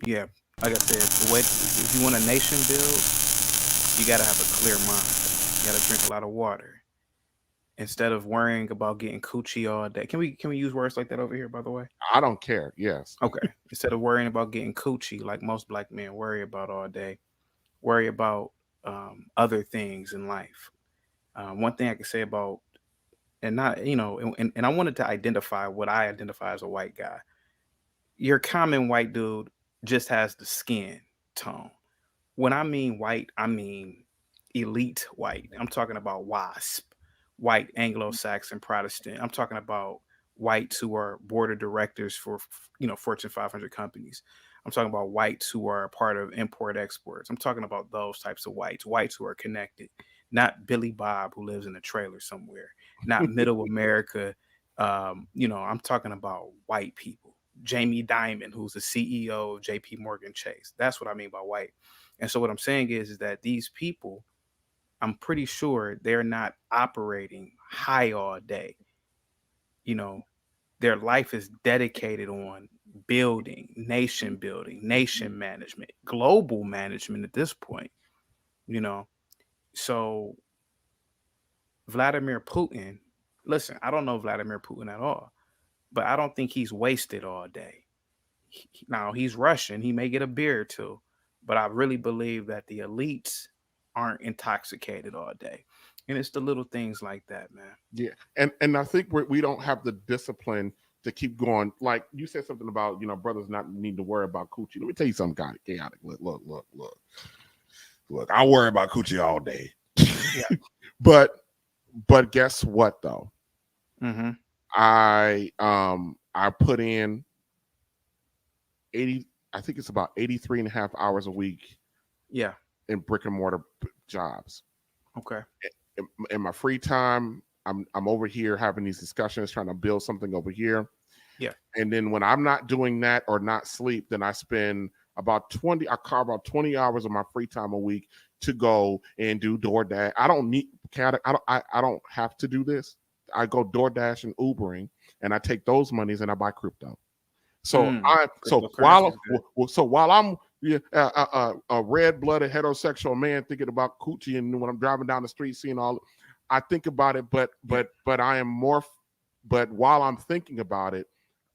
Yeah, like I said, the way if you want a nation build, you got to have a clear mind. You got to drink a lot of water instead of worrying about getting coochie all day. Can we use words like that over here? By the way, I don't care. Yes. okay. Instead of worrying about getting coochie, like most black men worry about all day, worry about other things in life. One thing I can say about and not and I wanted to identify what I identify as a white guy. Your common white dude just has the skin tone. When I mean white, I mean elite white. I'm talking about WASP, white Anglo-Saxon Protestant. I'm talking about whites who are board of directors for Fortune 500 companies. I'm talking about whites who are a part of import exports. I'm talking about those types of whites who are connected, not Billy Bob who lives in a trailer somewhere, not middle America. I'm talking about white people. Jamie Dimon, who's the CEO of JP Morgan Chase. That's what I mean by white. And so what I'm saying is that these people, I'm pretty sure they're not operating high all day. You know, their life is dedicated on building, nation management, global management at this point, you know. So Vladimir Putin, listen, I don't know Vladimir Putin at all, but I don't think he's wasted all day. Now he's Russian. He may get a beer or two, but I really believe that the elites aren't intoxicated all day, and it's the little things like that, man. Yeah, and I think we don't have the discipline to keep going. Like you said something about brothers not need to worry about coochie. Let me tell you something, chaotic. Look. I worry about coochie all day, Yeah. but guess what though? Mm-hmm. I put in 80. I think it's about 83 and a half hours a week Yeah. in brick and mortar jobs. Okay. In my free time, I'm over here having these discussions, trying to build something over here. Yeah. And then when I'm not doing that or not sleep, then I spend I carve out 20 hours of my free time a week to go and do DoorDash. I don't need, I don't have to do this. I go DoorDash and Ubering, and I take those monies and I buy crypto. So Cryptocurrency is good. while I'm a red-blooded heterosexual man thinking about coochie, and when I'm driving down the street seeing all, I think about it. But I am more. But while I'm thinking about it,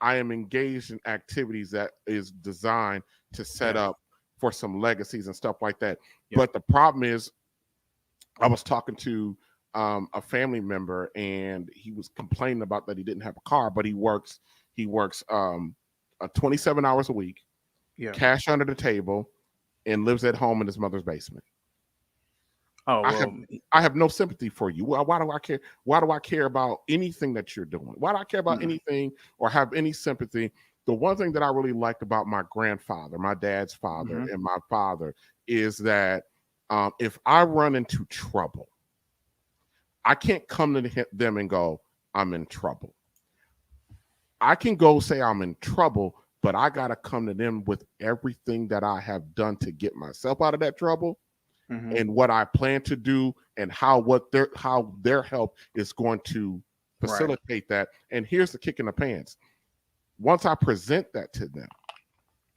I am engaged in activities that is designed to set Yeah. up for some legacies and stuff like that. Yeah. But the problem is, I was talking to a family member, and he was complaining about that he didn't have a car, but he works 27 hours a week, Yeah. cash under the table, and lives at home in his mother's basement. Oh I have well. I have no sympathy for you. Why do I care? Why do I care about anything that you're doing? Why do I care about Mm, anything or have any sympathy? The one thing that I really liked about my grandfather, my dad's father, mm-hmm. and my father is that if I run into trouble, I can't come to them and go, I'm in trouble. I can go say I'm in trouble, but I got to come to them with everything that I have done to get myself out of that trouble Mm-hmm. and what I plan to do and how their help is going to Right. facilitate that. And here's the kick in the pants. Once I present that to them,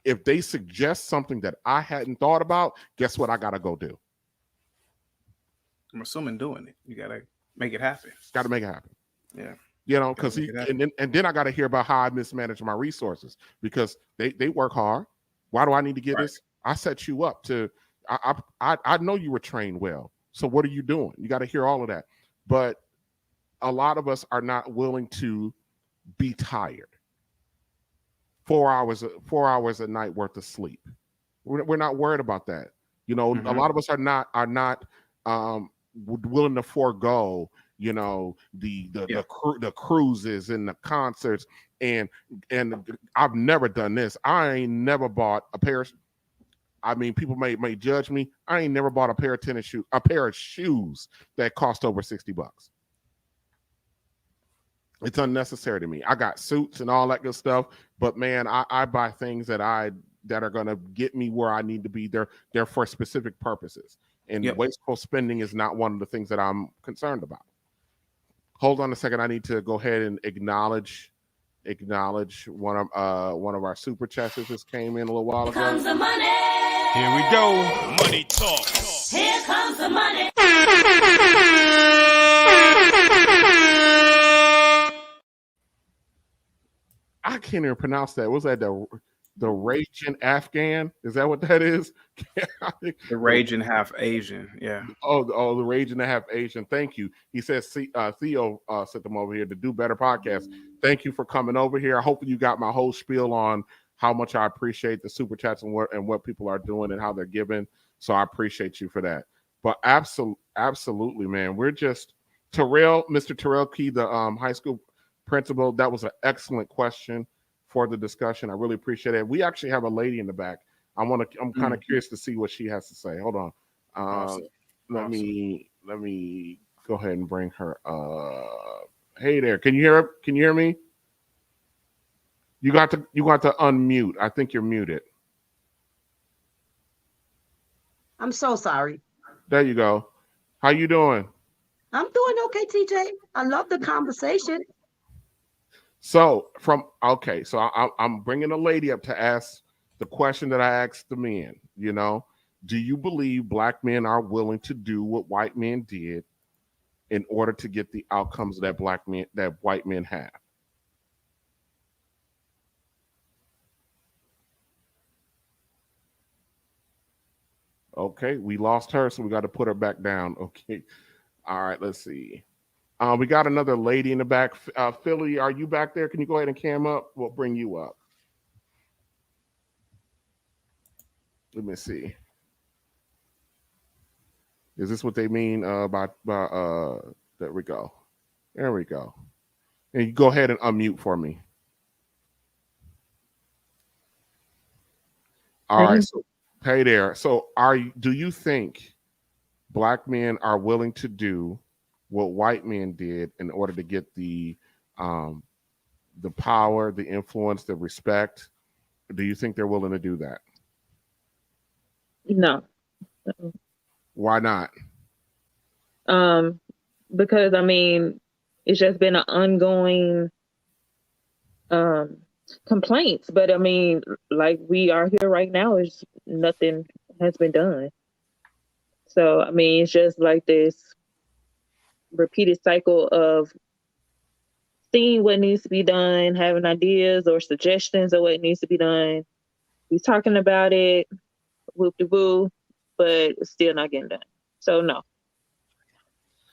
if they suggest something that I hadn't thought about, guess what I got to go do? I'm assuming doing it. You gotta make it happen. Got to make it happen. Yeah. Gotta Because make it happen. and then I got to hear about how I mismanage my resources because they work hard. Why do I need to get Right. this? I set you up to. I know you were trained well. So what are you doing? You got to hear all of that. But a lot of us are not willing to be tired. 4 hours a night worth of sleep. We're not worried about that. A Mm-hmm. lot of us are not willing to forego Yeah. the cruises and the concerts and I've never done this. I ain't never bought a pair of, I mean, people may judge me. I ain't never bought a pair of shoes that cost over $60. It's unnecessary to me. I got suits and all that good stuff, but man, I buy things that are gonna get me where I need to be. They're for specific purposes. And Yep. wasteful spending is not one of the things that I'm concerned about. Hold on a second. I need to go ahead and acknowledge acknowledge one of our super chats that just came in a little while Here ago. comes the money. Here we go. Money talk. Here comes the money. I can't even pronounce that. Was that the raging Afghan? Is that what that is? The the raging half Asian. Yeah. the rage and a half Asian. Thank you. He says Theo sent them over here to do better podcast. Thank you for coming over here. I hope you got my whole spiel on how much I appreciate the super chats and what people are doing and how they're giving. So I appreciate you for that. But absolutely, man. We're just Mr. Terrell Key, the high school principal. That was an excellent question for the discussion. I really appreciate it. We actually have a lady in the back. I'm kind of curious to see what she has to say. Hold on. Uh, Awesome. let me go ahead and bring her up. Hey there. Can you hear me? You got to unmute. I think you're muted. I'm so sorry. There you go. How you doing? I'm doing okay, TJ. I love the conversation. So I'm bringing a lady up to ask the question that I asked the men. Do you believe black men are willing to do what white men did in order to get the outcomes that white men have? Okay, we lost her, so we got to put her back down. Okay, all right. Let's see. We got another lady in the back. Philly, are you back there? Can you go ahead and cam up? We'll bring you up. Let me see. Is this what they mean by there we go. There we go. And you go ahead and unmute for me. All right. So hey there. So do you think black men are willing to do what white men did in order to get the power, the influence, the respect? Do you think they're willing to do that? No. Why not? Because I mean, it's just been an ongoing complaints. But I mean, like we are here right now, is nothing has been done. So I mean, it's just like this repeated cycle of seeing what needs to be done, having ideas or suggestions of what needs to be done. We're talking about it, whoop de woo, but it's still not getting done. So no.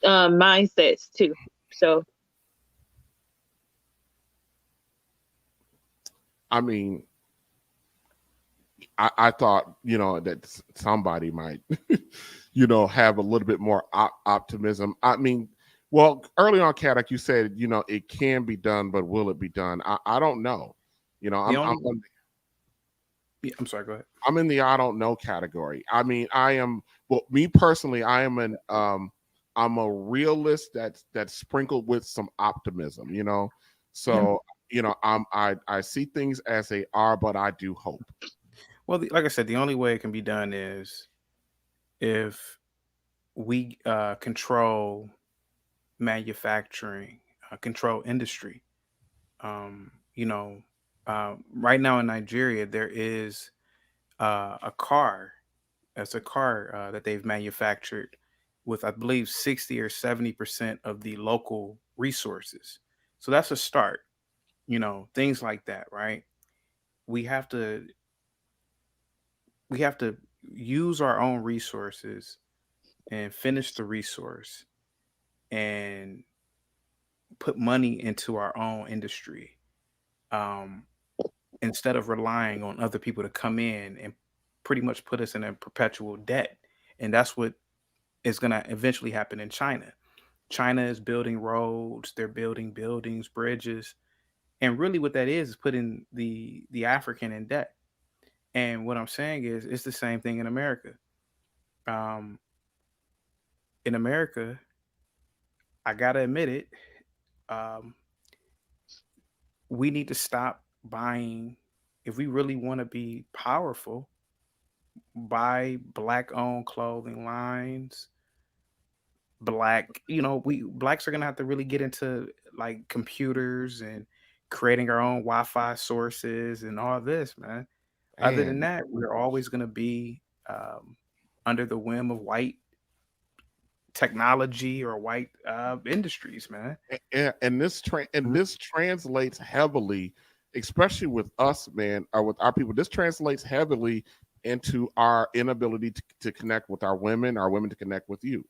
Mindsets too. So I mean, I thought that somebody might have a little bit more optimism. I mean, well, early on, Kat, like you said, it can be done, but will it be done? I don't know. I'm sorry. Go ahead. I'm in the I don't know category. I mean, me personally, I'm a realist that's sprinkled with some optimism. So I see things as they are, but I do hope. Well, like I said, the only way it can be done is if we control manufacturing, control industry. Right now in Nigeria, there is a car. It's a car that they've manufactured with, I believe, 60 or 70% of the local resources. So that's a start. Things like that, right? We have to we have to use our own resources and finish the resource and put money into our own industry, um, instead of relying on other people to come in and pretty much put us in a perpetual debt. And that's what is going to eventually happen in China. China is building roads, they're building buildings, bridges, and really what that is putting the African in debt. And what I'm saying is it's the same thing in America. Um, in America, I gotta admit it, um, we need to stop buying. If we really want to be powerful, buy black owned clothing lines. We blacks are gonna have to really get into like computers and creating our own Wi-Fi sources and all this, man. Other than And that, we're always going to be under the whim of white technology or white industries, man. and this translates heavily, especially with us, man, or with our people. This translates heavily into our inability to connect with our women to connect with you.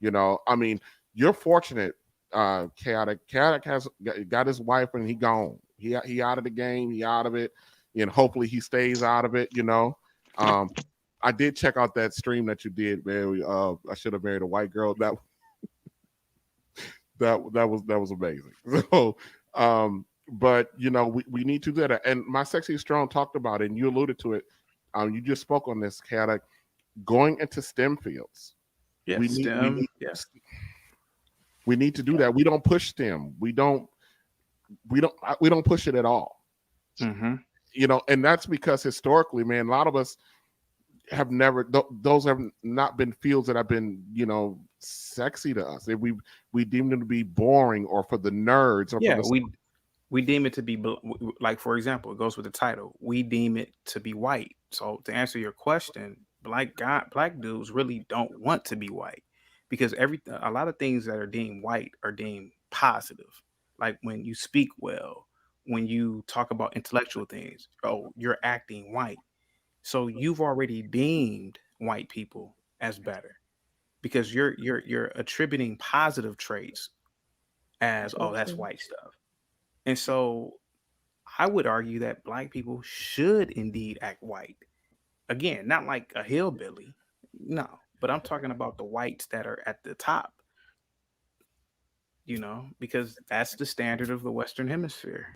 You know, I mean, you're fortunate. Chaotic has got his wife and he gone. He out of the game. He out of it, and hopefully he stays out of it. You know, um, I did check out that stream that you did, man. I should have married a white girl. That was amazing. So, but you know, we need to do that. And my sexy strong talked about it, and you alluded to it. You just spoke on this, Chaotic, going into STEM fields. Yeah, We need we STEM. need Yeah. we need to do that. We don't push STEM. We don't push it at all. Mm-hmm. You know, and that's because historically, man, a lot of us have never those have not been fields that have been, you know, sexy to us. If we deem them to be boring or for the nerds or for Yeah, the we deem it to be like, for example, it goes with the title. We deem it to be white. So to answer your question, black dudes really don't want to be white because a lot of things that are deemed white are deemed positive. Like when you speak well, when you talk about intellectual things, oh, you're acting white. So you've already deemed white people as better because you're attributing positive traits as, oh, that's Okay. white stuff. And so I would argue that black people should indeed act white. Again, not like a hillbilly, no, but I'm talking about the whites that are at the top, because that's the standard of the Western Hemisphere.